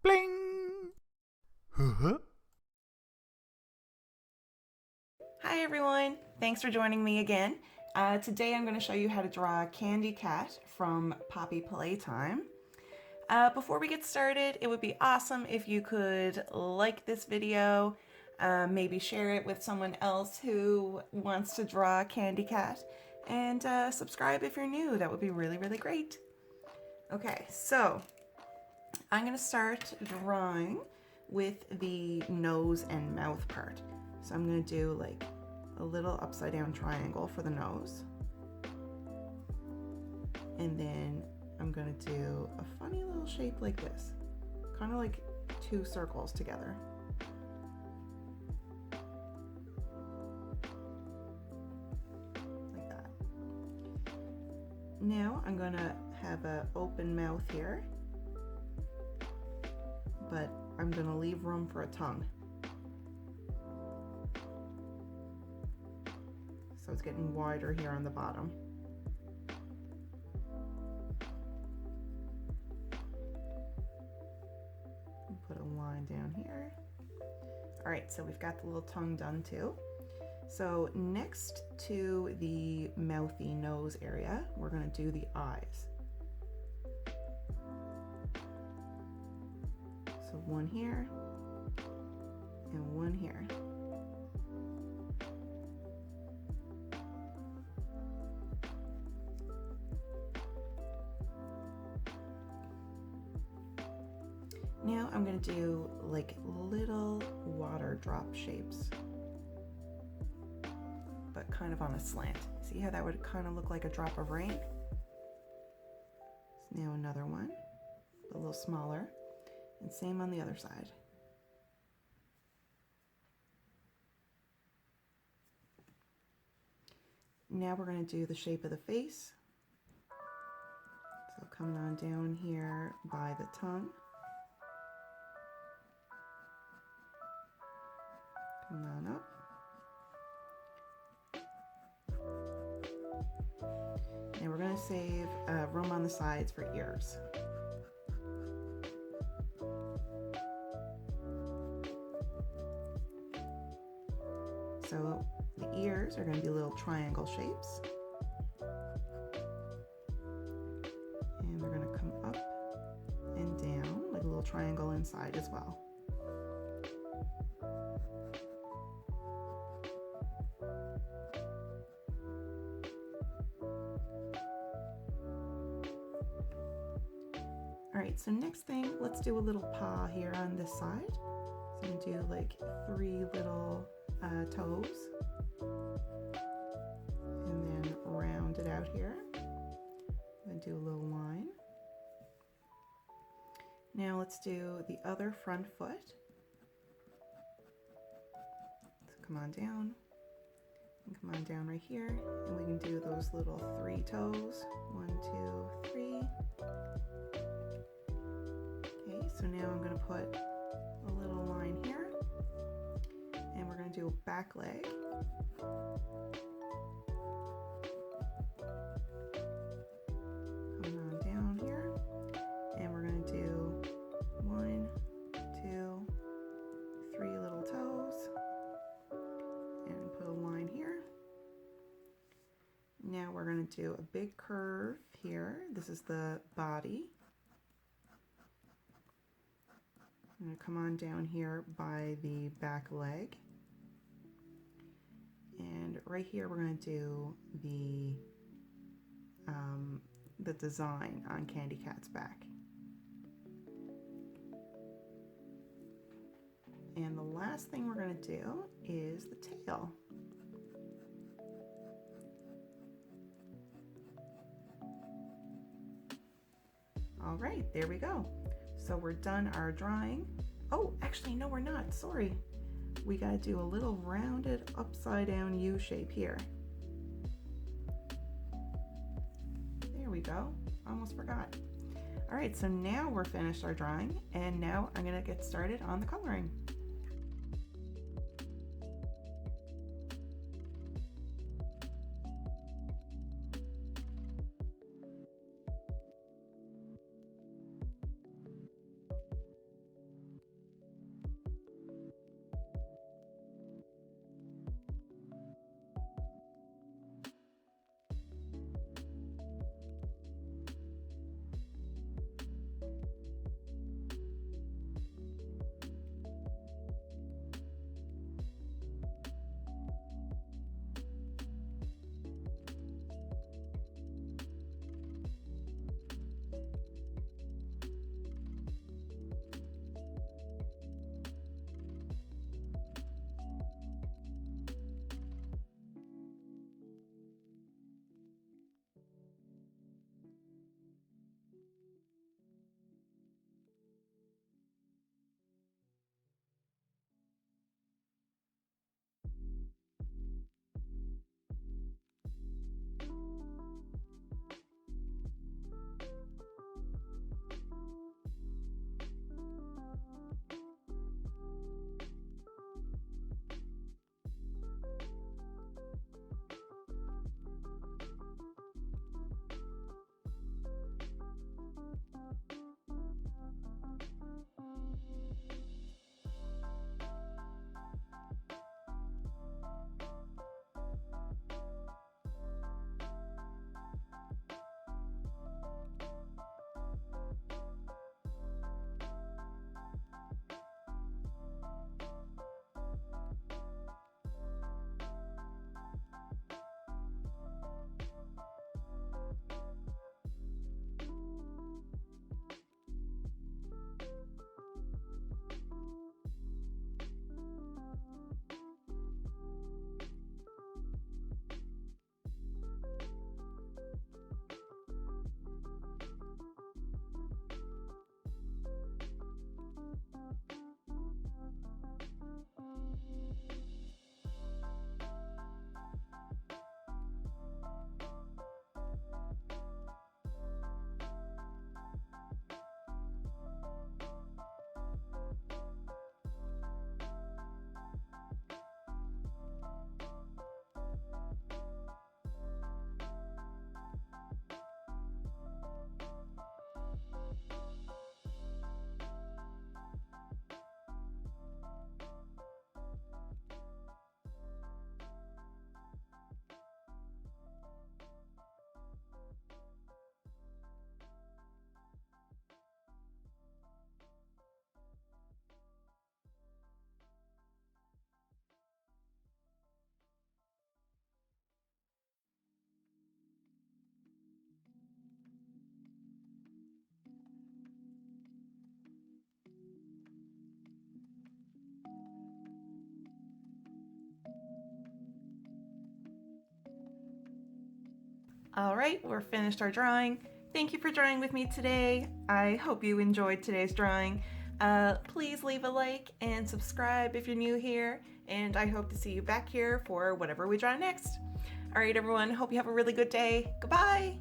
Bling! Huh? Hi everyone, thanks for joining me again. Today I'm going to show you how to draw candycat from Poppy Playtime. Before we get started, it would be awesome if you could like this video, maybe share it with someone else who wants to draw candycat, and subscribe if you're new. That would be really, really great. Okay, so I'm going to start drawing with the nose and mouth part. So I'm going to do like a little upside down triangle for the nose. And then I'm going to do a funny little shape like this, kind of like two circles together. Like that. Now I'm going to have an open mouth here, but I'm going to leave room for a tongue. So it's getting wider here on the bottom. Put a line down here. All right, so we've got the little tongue done too. So next to the mouthy nose area, we're going to do the eyes. So one here and one here. Now I'm going to do like little water drop shapes, but kind of on a slant. See how that would kind of look like a drop of rain? So now another one, a little smaller, and same on the other side. Now we're going to do the shape of the face. So coming on down here by the tongue. Coming on up. And we're going to save room on the sides for ears. So the ears are going to be little triangle shapes. And they're going to come up and down like a little triangle inside as well. All right, so next thing, let's do a little paw here on this side. So I'm gonna do like three little toes, and then round it out here. I'm gonna do a little line. Now let's do the other front foot. So come on down, and come on down right here, and we can do those little three toes. 1, 2, 3. Okay, so now I'm going to put a little line here, and we're going to do a back leg. Coming on down here, and we're going to do 1, 2, 3 little toes, and put a line here. Now we're going to do a big curve here. This is the body. I'm going to come on down here by the back leg, and right here we're going to do the design on candycat's back. And the last thing we're going to do is the tail. All right, there we go. So we're done our drawing. Oh, actually, no, we're not. Sorry. We got to do a little rounded upside down U shape here. There we go. Almost forgot. All right, so now we're finished our drawing, and now I'm going to get started on the coloring. All right, we're finished our drawing. Thank you for drawing with me today. I hope you enjoyed today's drawing. Please leave a like and subscribe if you're new here, and I hope to see you back here for whatever we draw next. All right, everyone, hope you have a really good day. Goodbye.